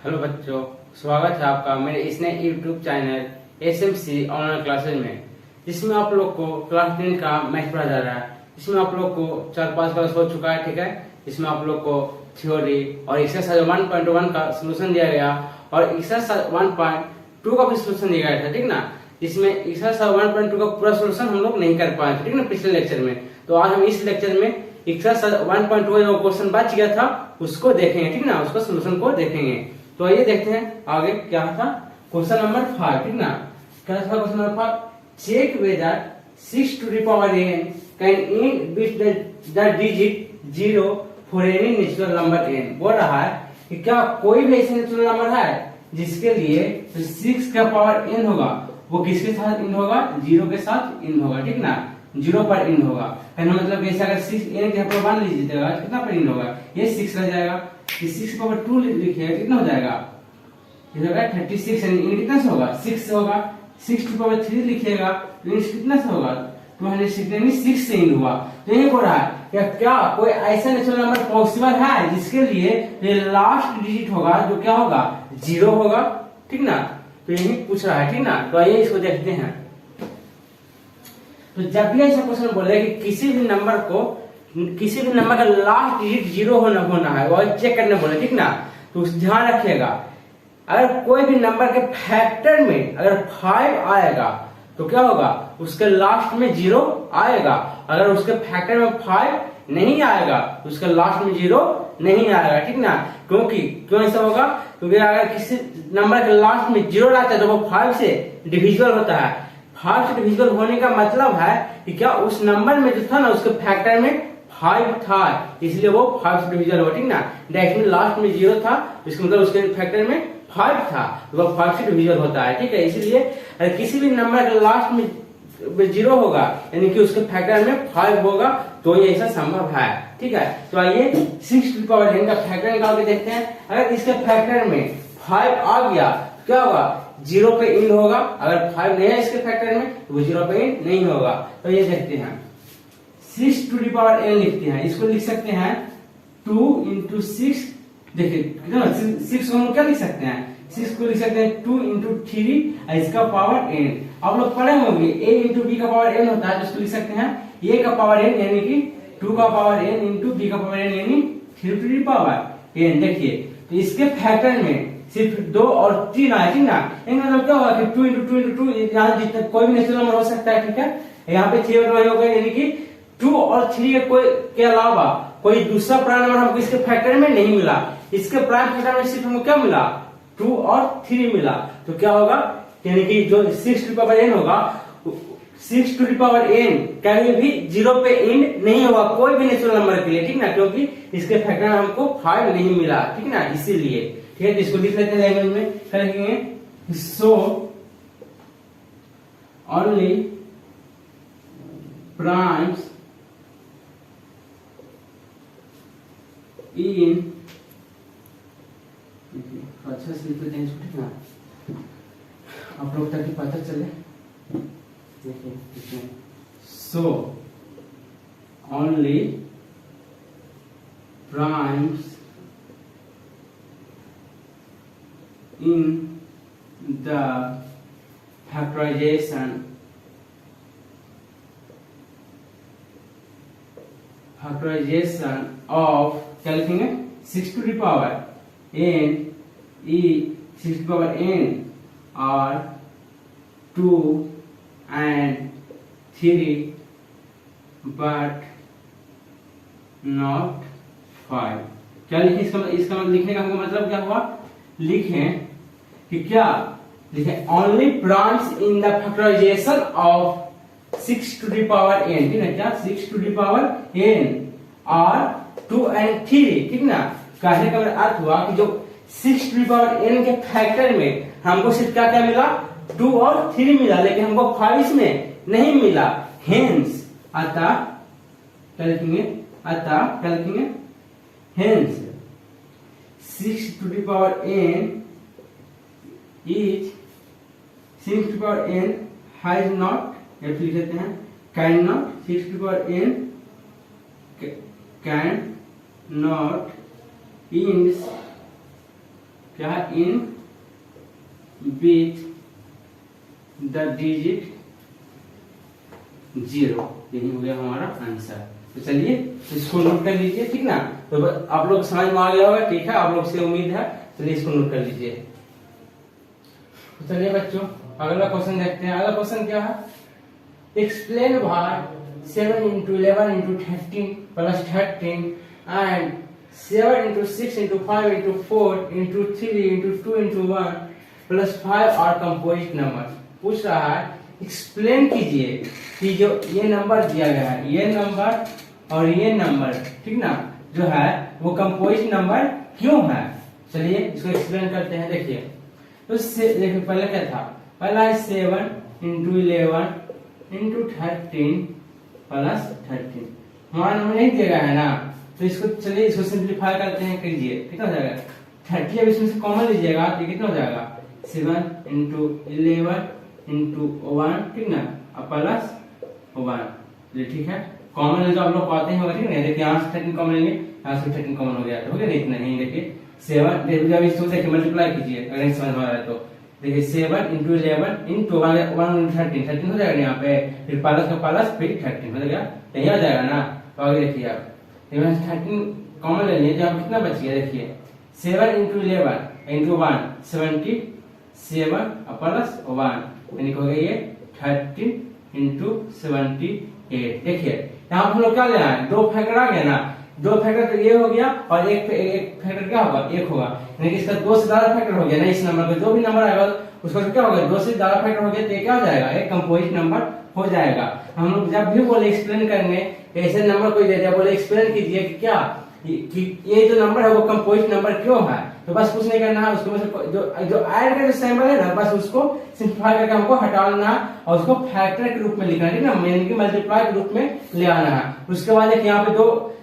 Hello बच्चों, स्वागत है आपका मेरे इस नए YouTube channel SMC online classes में, जिसमें आप लोग को क्लास 10 का मैथ पढ़ा जा रहा है। इसमें आप लोग को 4-5 क्लास हो चुका है, ठीक है। इसमें आप लोग को थ्योरी और एक्सरसाइज 1.1 का सोल्यूशन दिया गया और एक्सरसाइज 1.2 का भी सोल्यूशन दिया गया था, ठीक ना। इसमें एक्सरसाइज 1.2 का पूरा सोल्यूशन हम लोग नहीं कर पाए थे, ठीक ना, पिछले लेक्चर में। तो आज हम इस लेक्चर में एक्सरसाइज 1.2 जो क्वेश्चन बच गया था उसको देखेंगे, ठीक ना, उसका सोल्यूशन को देखेंगे। तो ये देखते हैं आगे क्या था। क्वेश्चन नंबर 5, ठीक ना। क्या था question number 5? Check whether 6 to the power n can in which the digit 0 for any natural number n। बोल रहा है कि क्या कोई भी ऐसा नेचुरल नंबर है जिसके लिए जो 6 का पावर n होगा वो किसके साथ इन होगा? 0 के साथ इन होगा, ठीक ना। 0 पर इन होगा, कहना मतलब ऐसे अगर 6 n के ऊपर 1 लीजिएगा कितना पर इन होगा? ये 6 रह जाएगा। 6 के ऊपर 2 लिखिएगा कितना हो जाएगा? ये होगा 36। इन कितना से होगा? 6 से होगा। 6 के ऊपर 3 लिखिएगा तो इन कितना से होगा? 266 से इन हुआ। तो ये बोल रहा है क्या कोई ऐसा नेचुरल नंबर पॉसिबल है जिसके लिए ये लास्ट डिजिट होगा जो क्या होगा? 0 होगा, ठीक ना। तो यही पूछ रहा है, ठीक ना। तो आइए इसको देखते हैं। तो जब भी ऐसा क्वेश्चन बोले कि किसी भी नंबर का लास्ट डिजिट 0 होना है वो चेक करने बोले, ठीक ना। तो ध्यान रखिएगा, अगर कोई भी नंबर के फैक्टर में अगर 5 आएगा तो क्या होगा? उसके लास्ट में 0 आएगा। अगर उसके फैक्टर में 5 नहीं आएगा तो उसके लास्ट में 0 नहीं आएगा, ठीक ना। क्यों ऐसा होगा? क्योंकि अगर किसी नंबर के लास्ट में 0 आता है तो वो 5 से डिविजिबल होता है। 5 से डिविजिबल होने का मतलब है कि क्या उस नंबर में जो था ना उसके फैक्टर में 5 था, इसलिए वो 5 से डिविजिबल हुआ, ठीक ना। डायरेक्टली लास्ट में 0 था, इसका मतलब उसके फैक्टर में 5 था, वो 5 से डिविजिबल होता है, ठीक है। इसलिए अगर किसी भी नंबर के लास्ट में 0 होगा यानी कि उसके फैक्टर में 5 होगा तो ये ऐसा संभव है, ठीक है। तो आइए 6 to the power n का फैक्टर निकाल के देखते हैं। अगर इसके फैक्टर में 5 आ गया क्या होगा? 0 पे इन होगा। अगर 5 नहीं है इसके फैक्टर में तो वो 0 पे इन नहीं होगा। तो ये देखते हैं 6 to the power n लिखते हैं। इसको लिख सकते हैं 2 into 6। देखिए कितना 6 को हम क्या लिख सकते हैं? 6 को लिख सकते हैं 2 into 3 इसका पावर n। आप लोग पढ़े होंगे a into b का पावर n होता है, तो इसको लिख सकते हैं a का पावर n यानी कि 2 का पावर n into b का पावर n यानी 3 to the power n। देखिए तो इसके फैक्टर में सिर्फ 2 और 3 आए, ठीक ना। मतलब क्या होगा कि 2 into 2 into 2 यहाँ जितना कोई भी नेचुरल नंबर हो सकता है, ठीक है। यहाँ पे 3 होगा यानी कि 2 और 3 के अलावा कोई दूसरा प्राइम नंबर हमको इसके फैक्टर में नहीं मिला। इसके प्राइम फैक्टर में सिर्फ हमको क्या मिला? 2 और 3 मिला। तो क्या होगा यानी कि जो 6 to the power n होगा 6 to the power n कभी भी 0 पे एंड नहीं होगा कोई भी नेचुरल नंबर के लिए, ठीक ना, क्योंकि इसके फैक्टर में हमको 5 नहीं मिला, ठीक ना, इसीलिए, ठीक है। तो इसको लिख लेते हैं लैंग्वेज में, क्या लिखेंगे? सो ओनली प्राइम्स इन अच्छा से लिख लेते हैं इसको, ठीक ना, आप लोग ताकि पता चले। देखिए so only primes in the factorization of क्या लिखेंगे? 6 to the power n e 6 to the power n are 2 and 3 but not 5। क्या लिखे? इसका मतलब लिखने का मतलब क्या हुआ? लिखें कि क्या लिखें? Only branch in the factorization of 6 to the power n, ठीक है। क्या 6 to the power n और 2 and 3, ठीक ना। कहने का अर्थ हुआ कि जो 6 to the power n के फैक्टर में हमको सिर्फ क्या क्या मिला? 2 और 3 मिला, लेकिन हमको 5 इसमें नहीं मिला। हेंस अतः क्या लिखेंगे? Hence 6 to the power n is 6 to the power n has not, या फिर लिख देते हैं can not, 6 to the power n can not ends क्या है, इन विथ द डिजिट 0, यही हो गया हमारा आंसर। तो चलिए इसको नोट कर लीजिए, ठीक ना। तो आप लोग समझ में आ गया होगा, ठीक है, आप लोग से उम्मीद है। चलिए इसको नोट कर लीजिए। तो चलिए बच्चों अगला क्वेश्चन देखते हैं। अगला क्वेश्चन क्या है, explain why 7 into 11 into 13 plus 13 and 7 into 6 into 5 into 4 into 3 into 2 into 1 plus 5 are composite number। पूछ रहा है एक्सप्लेन कीजिए कि जो ये नंबर दिया गया है, ये नंबर और ये नंबर, ठीक ना, जो है वो कंपोजिट नंबर क्यों है। चलिए इसको एक्सप्लेन करते हैं। देखिए तो देखिए पहले क्या था, पहला है 7 into 11 into 13 प्लस 13, हमारा नंबर नहीं दिया गया है ना, तो इसको चलिए इसको सिंप्लीफाई करते हैं, कीजिए कितना हो जाएगा 30। अब इसमें से कॉमन लीजिएगा तो कितना हो जाएगा 7 into 11 into 1, ठीक ना, अब प्लस 1, ये ठीक है। कॉमन ले तो आप लोग पाते हैं, ठीक है। देखिए यहाँ से 13 कॉमन लेंगे, यहाँ से 13 कॉमन हो गया, तो हो गया नहीं, इतना ही। देखिए 7, जब इसको देखिए मल्टीप्लाई कीजिए, अगर नहीं समझ में आ रहा है तो देखिए 7 into 11 into 1 into 13 हो जाएगा यहाँ पे, फिर प्लस का प्लस फिर 13 हो जाएगा, यही आ जाएगा ना। तो आगे देखिए आप 13 कॉमन ले लिए, तो यहाँ कितना बच गया, देखिए 7 into 11 into 1 77 प्लस 1, यानी हो गया ये 13 into 78। देखिए यहाँ हम लोग क्या ले आए, 2 फैक्टर आ गया ना, 2 फैक्टर तो ये हो गया और एक फैक्टर क्या होगा, 1 होगा, यानी कि इसका 2 से ज्यादा फैक्टर हो गया ना। इस नंबर का जो भी नंबर आएगा उसका क्या होगा, 2 से ज्यादा फैक्टर हो गया, तो ये क्या हो जाएगा, एक कंपोजिट नंबर हो जाएगा। हम लोग जब भी बोले एक्सप्लेन करने, ऐसे नंबर कोई दे दिया, बोले एक्सप्लेन कीजिए कि क्या कि ये जो नंबर है वो कंपोजिट नंबर क्यों है, तो बस कुछ नहीं करना है, उसको जो ऐड का जो सिंबल है ना, बस उसको सिंप्लीफाई करके हमको हटाना और उसको फैक्टर के रूप में लिखना है, ठीक ना, यानी कि मल्टीप्लाई के रूप में ले आना है। उसके बाद एक यहाँ पे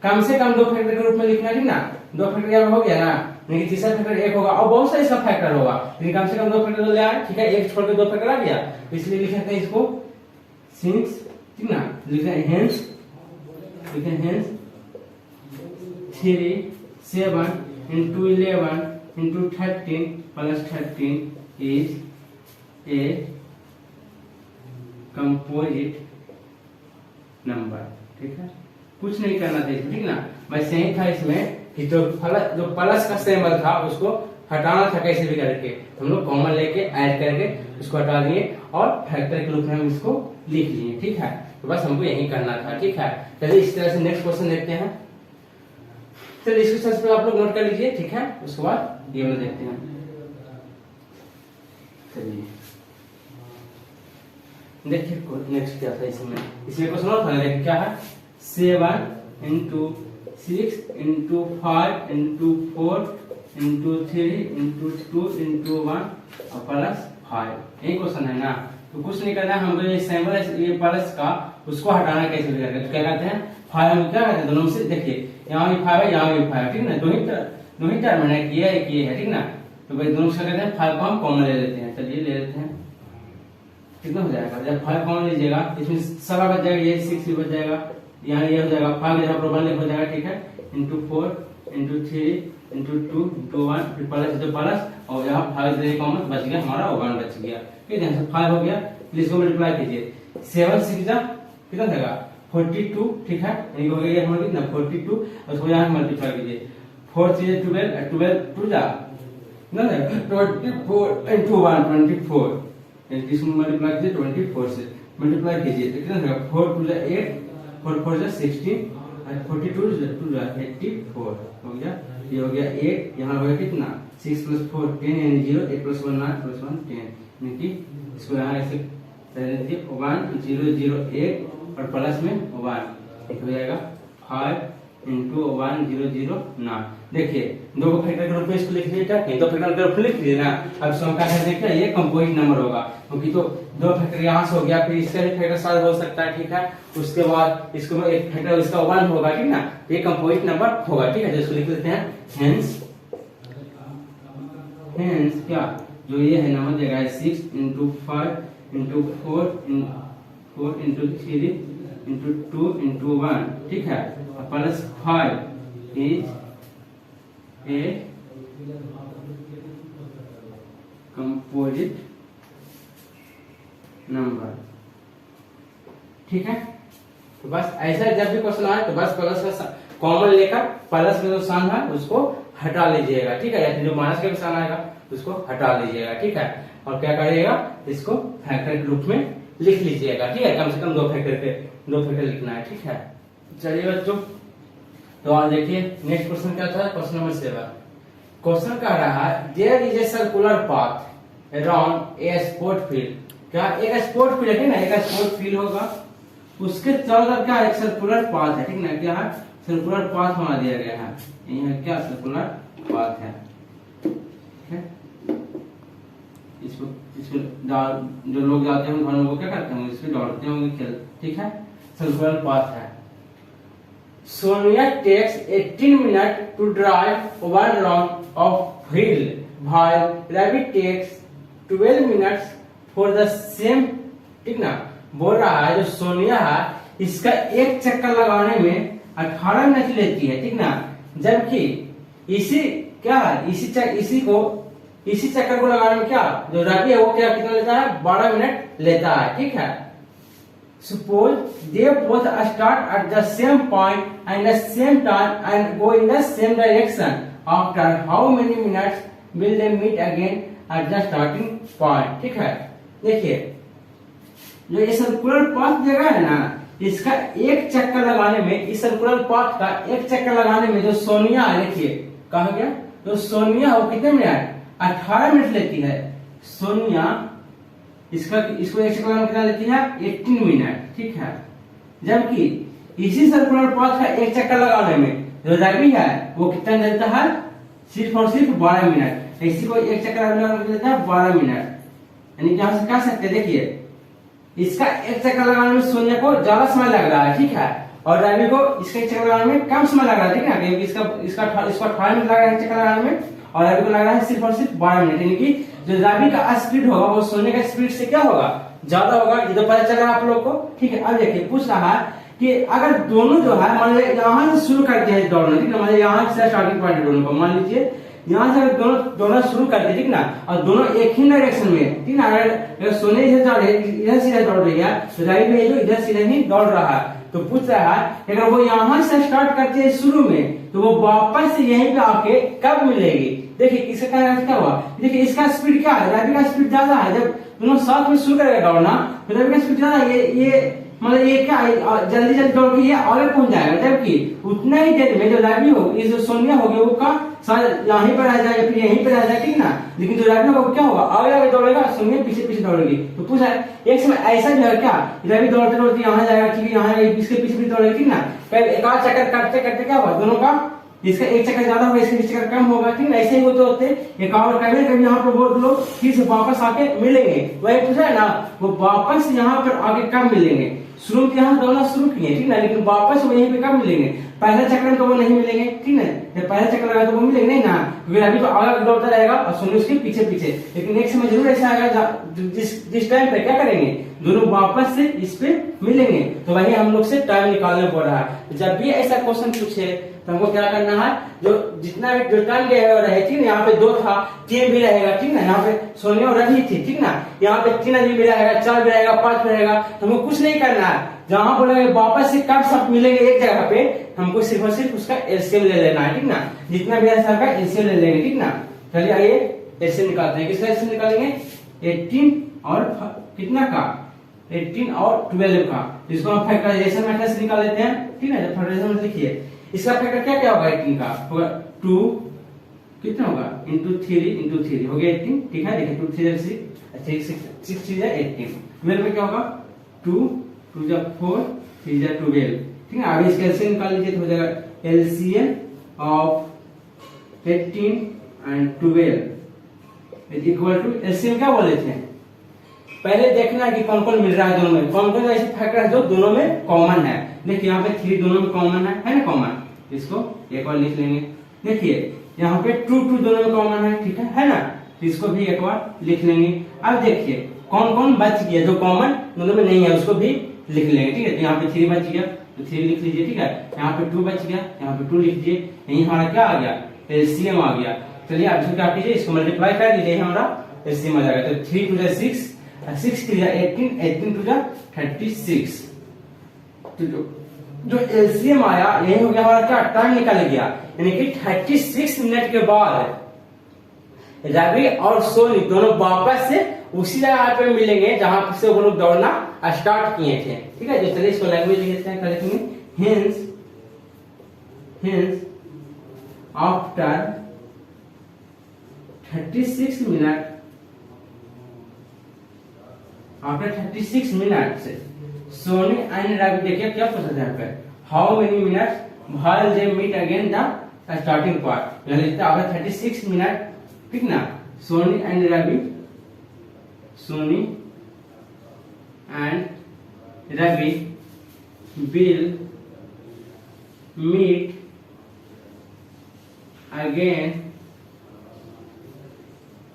कम से कम 2 फैक्टर के रूप में लिखना है, ठीक ना। 2 फैक्टर यहाँ पे हो गया ना, यानी तीसरा फैक्टर 1 होगा और बहुत सारे इसका फैक्टर होगा, लेकिन कम से कम 2 फैक्टर तो ले आए, ठीक है। 1 छोड़ के 2 फैक्टर आ गया, इसलिए लिख सकते हैं इसको सिंस, ठीक ना, लिखते हैं hence 3 7 into 11 into 13 plus 13 is a composite number, ठीक है। कुछ नहीं करना था इसमें, ठीक ना, बस यही था इसमें कि जो प्लस का सिंबल था उसको हटाना था कैसे भी करके, हम लोग कॉमन लेके ऐड करके उसको हटा दिए और फैक्टर के रूप में हम इसको लिख लिए, ठीक है। तो बस हमको यही करना था, ठीक है। चलिए इस तरह से नेक्स्ट क्वेश्चन देखते हैं। चलिए इसको सबसे आप लोग नोट कर लीजिए, ठीक है, उसके बाद ये वाला देखते हैं। चलिए देखिए नेक्स्ट क्या था इसमें क्वेश्चन और था, देखिए क्या है 7 into 6 into 5 into 4 into 3 into 2 into 1 और प्लस 5, यही क्वेश्चन है ना। तो कुछ नहीं करना है हमको, ये सिंबल है ये प्लस का, उसको हटाना कैसे भी करके, तो क्या कहते हैं 5 हम क्या कहते हैं, दोनों से देखिए यहाँ भी 5 है यहाँ भी 5 है, ठीक ना, दो ही टर्म है, एक ये है, ठीक ना। तो भाई दोनों से कहते हैं 5 को हम कॉमन ले लेते हैं। चलिए ले लेते हैं, कितना हो जाएगा, जब 5 कॉमन लीजिएगा इसमें सब बच जाएगा, ये 6 भी बच जाएगा, यहाँ ये हो जाएगा 5 की जगह पर 1 हो जाएगा, ठीक है, into 4 into 3 into 2 into 1 फिर प्लस और यहाँ 5 से कॉमन बच गया, हमारा 1 बच गया, ठीक है। 5 हो गया, प्लीज को मल्टीप्लाई कीजिए, 7 6 जा कितना देगा 42, ठीक है, ये हो गया हमारा कितना 42, और उसको यहाँ मल्टीप्लाई कीजिए 4 3 12 12 2 जा ना 24 into 1 24, इसमें मल्टीप्लाई कीजिए 24 से मल्टीप्लाई कीजिए, कितना देगा 4 2 8 4 4 16 और 42 2 84 हो गया, ये हो गया 8, यहाँ हो गया कितना 6 + 4 10 यानी 0, 8 + 1 9 + 1 10, यानी कि इसको यहाँ ऐसे 1 0 0 8 और प्लस में 1 हो जाएगा 5 into 1 0 0 9। देखिए 2 फैक्टर के रूप में इसको लिख लीजिए, 2 फैक्टर के रूप में लिख लीजिए ना। अब इसको हम क्या करेंगे, देखिए ये कंपोजिट नंबर होगा, क्योंकि तो 2 फैक्टर यहाँ से हो गया, फिर इसका भी फैक्टर साथ हो सकता है, ठीक है। उसके बाद इसको एक फैक्टर इसका 1 होगा, ठीक ना, ये कंपोजिट नंबर होगा, ठीक है। जिसको लिख लेते हैं हेंस क्या जो ये है नंबर देगा 6 into 5 into 4 into 3 into 2 into 1, ठीक है, plus 5 is a composite number. ठीक है, तो बस ऐसा जब भी क्वेश्चन आए तो बस प्लस का कॉमन लेकर प्लस में जो साइन है उसको हटा लीजिएगा। ठीक है, या जो माइनस का साइन आएगा उसको हटा लीजिएगा। ठीक है, और क्या करिएगा, इसको फैक्टर के रूप में लिख लीजिएगा। ठीक है, कम से कम दो फैक्टर लिखना है। ठीक है, चलिए बच्चों, तो आज देखिए नेक्स्ट क्वेश्चन क्या था, क्वेश्चन नंबर 7। क्वेश्चन कह रहा है there is a circular path around a sport field. क्या एक स्पोर्ट फील्ड है ना, एक स्पोर्ट फील्ड होगा, उसके चारों तरफ क्या एक सर्कुलर पाथ है। ठीक ना, क्या है, सर्कुलर पाथ हमारा दिया गया है, यह क्या सर्कुलर पाथ है। ठीक है, इसको जो लोग जाते हैं वो क्या करते हैं, इसको दौड़ते होंगे खेल। ठीक है, सर्कुलर पाथ है। Sonia takes 18 minute to drive 1 round of field while Ravi takes 12 minutes for the same. ठीक ना, बोल रहा है जो सोनिया है इसका एक चक्कर लगाने में 18 मिनट लेती है। ठीक ना, जबकि इसी क्या है, इसी चक्कर को लगाने में क्या जो रवि है वो क्या कितना लेता है, 12 मिनट लेता है। ठीक है, suppose they both start at the same point and the same time and go in the same direction. After how many minutes will they meet again at the starting point? ठीक है, देखिए जो ये circular path जगह है ना, इसका एक चक्कर लगाने में, इस सर्कुलर पाथ का एक चक्कर लगाने में जो सोनिया है, देखिए कहा गया, जो सोनिया वो कितने मिनट, 18 मिनट लेती है सोनिया। इसको एक चक्कर लगाने कितना लेती है, 18 मिनट। ठीक है, जबकि इसी सर्कुलर पाथ का एक चक्कर लगाने में जो रवि है वो कितना लेता है, सिर्फ और सिर्फ 12 मिनट। इसी को एक चक्कर लगाने में लेता है 12 मिनट। यानी यहां से कह सकते हैं, देखिए इसका एक चक्कर लगाने में सोनिया को ज्यादा समय लग रहा है। ठीक है, और रवि को इसका एक चक्कर लगाने में कम समय लग रहा है। ठीक है, क्योंकि इसको 18 मिनट लग रहा है चक्कर लगाने में, और रवि को लग रहा है सिर्फ और सिर्फ 12 मिनट। यानी कि जो रवि का स्पीड होगा वो सोनिया का स्पीड से क्या होगा, ज्यादा होगा। ये तो पता चल रहा है आप लोग को। ठीक है, अब देखिए पूछ रहा है कि अगर दोनों जो है मान लीजिए यहाँ से शुरू करते हैं दौड़ना। ठीक है, मान लीजिए यहाँ से स्टार्टिंग पॉइंट दोनों को, मान लीजिए यहाँ से दोनों शुरू करते हैं। ठीक ना, और दोनों एक ही डायरेक्शन में। ठीक ना, अगर सोनिया इधर सीधे दौड़ रही है तो रवि भी जो इधर सीधे ही दौड़ रहा है। तो पूछ रहा है अगर वो यहाँ से स्टार्ट करते हैं शुरू में तो वो वापस यहीं पे आके कब मिलेगी। देखिए इसका क्या हुआ, देखिए इसका स्पीड क्या है, रवि का स्पीड ज्यादा है। जब दोनों साथ में शुरू करेगा दौड़ना तो रवि का स्पीड ज्यादा है, ये मतलब ये क्या जल्दी जल्दी दौड़ के ये आगे पहुंच जाएगा। जबकि उतना ही देर में जो रवि हो, ये जो सोनिया होगी वो का शायद यहीं पर रह जाए या फिर यहीं पर रह जाए। ठीक ना, लेकिन जो रवि होगा क्या होगा, आगे आगे दौड़ेगा, सोनिया पीछे पीछे दौड़ेगी। तो पूछा एक समय ऐसा जो है क्या, रवि दौड़ते दौड़ते यहाँ जाएगा, ठीक है यहाँ इसके पीछे पीछे दौड़ेगी। ठीक ना, एक आध चक्कर करते करते क्या होगा, दोनों का इसका एक चक्कर ज्यादा होगा, इसका चक्कर कम होगा। ठीक है, ऐसे ही होते होते एक और कभी कभी यहाँ पर बहुत लोग फिर से वापस आके मिलेंगे। वही पूछा है ना, वो वापस यहाँ पर आके कब मिलेंगे। शुरू में यहाँ दौड़ना शुरू किए, ठीक ना, लेकिन वापस वो यहीं पे कब मिलेंगे, पहले चक्कर में तो वो नहीं मिलेंगे। ठीक है, जब पहले चक्कर लगाए तो वो मिलेंगे नहीं ना, क्योंकि अभी तो आगे दौड़ता रहेगा और सोनिया उसके पीछे पीछे। लेकिन एक समय जरूर ऐसा आएगा जिस टाइम पे क्या करेंगे, दोनों वापस से इस पे मिलेंगे। तो वही हम लोग से टाइम निकालना पड़ रहा है। जब भी ऐसा क्वेश्चन पूछे तो हमको क्या करना है, जो जितना भी जो टाइम रहे, ठीक ना, यहाँ पे 2 था, 3 भी रहेगा। ठीक ना, यहाँ पे सोनिया और रवि थी। ठीक ना, यहाँ पे 3 आदमी भी रहेगा, 4 भी रहेगा, 5 भी रहेगा। तो हमको कुछ नहीं करना है, जहां बोलेंगे वापस से कब सब मिलेंगे एक जगह पे, हमको सिर्फ और सिर्फ उसका एलसीएम ले लेना है। ठीक ना, जितना भी है सबका एलसीएम ले लेंगे। ठीक ना, चलिए आइए एलसीएम निकालते हैं। किसका एलसीएम निकालेंगे, 18 और कितना का, 18 और 12 का। इसको हम फैक्टराइजेशन मेथड से निकाल लेते हैं। ठीक है, फैक्टराइजेशन में लिखिए इसका फैक्टर क्या क्या होगा, 18 का होगा 2 कितना होगा इंटू 3 हो गया 18। ठीक है, देखिए 2 3 6 6 18। 12 में क्या होगा 2 2 जा 4 3 जा 12। ठीक है, आगे इसका एलसीएम निकाल लीजिए तो हो जाएगा LCM of 18 and 12 is equal to, LCM क्या बोले थे, पहले देखना है कि कौन कौन मिल रहा है दोनों में, कौन कौन ऐसे फैक्टर है जो दोनों में कॉमन है। देखिए यहाँ पे 3 दोनों में कॉमन है ना, कॉमन, इसको एक बार लिख लेंगे। देखिए यहाँ पे 2 2 दोनों में कॉमन है, ठीक है ना, तो इसको भी एक बार लिख लेंगे। अब देखिए कौन कौन बच गया जो कॉमन दोनों में नहीं है, उसको भी लिख लेंगे। ठीक है, तो यहाँ पे 3 बच गया तो 3 लिख लीजिए। ठीक है, यहाँ पे 2 बच गया, यहाँ पे 2 लिख दीजिए। यही हमारा क्या आ गया, एलसीएम आ गया। चलिए अब इसको क्या कीजिए, इसको मल्टीप्लाई कर दीजिए, हमारा एलसीएम आ जाएगा। तो 3 टू 6, 6 3 18, 18 टू 36। तो जो एलसीएम आया यही हो गया हमारा क्या, टाइम निकल गया, यानी कि 36 मिनट के बाद रवि और सोनी दोनों वापस से उसी जगह पे मिलेंगे जहां से वो लोग दौड़ना स्टार्ट किए थे। ठीक है, तो चलिए इसको लैंग्वेज लिखते हैं, लिखेंगे hence after 36 minute, after 36 minutes Soni and Ravi, देखिए क्या पूछा है यहाँ पे, how many minutes while they meet again the starting point, यहाँ लिखते हैं आफ्टर 36 मिनट, ठीक ना, Soni and Ravi, Soni and Ravi will meet again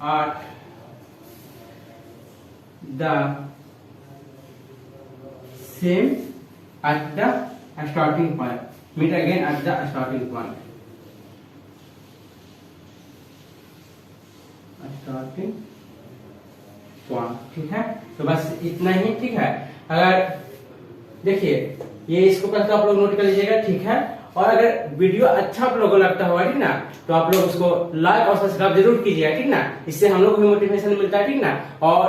at the same, at the starting point, meet again at the starting point, starting point। ठीक है, तो बस इतना ही। ठीक है, अगर देखिए ये इसको पहले आप लोग नोट कर लीजिएगा। ठीक है, और अगर वीडियो अच्छा आप लोगों को लगता होगा, ठीक ना, तो आप लोग उसको लाइक और सब्सक्राइब जरूर कीजिएगा। ठीक ना, इससे हम लोग को भी मोटिवेशन मिलता है। ठीक ना, और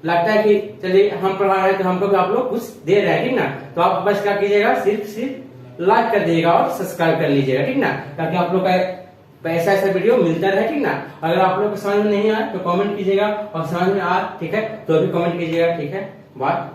लगता है कि चलिए हम पढ़ा रहे हैं तो हमको भी आप लोग कुछ दे रहे हैं। ठीक ना, तो आप बस क्या कीजिएगा, सिर्फ लाइक कर दीजिएगा और सब्सक्राइब कर लीजिएगा। ठीक ना, ताकि आप लोग का ऐसा वीडियो मिलता रहे। ठीक ना, अगर आप लोग को समझ में नहीं आए तो कमेंट कीजिएगा, और समझ में आए ठीक है तो भी कमेंट कीजिएगा। ठीक है, बाय।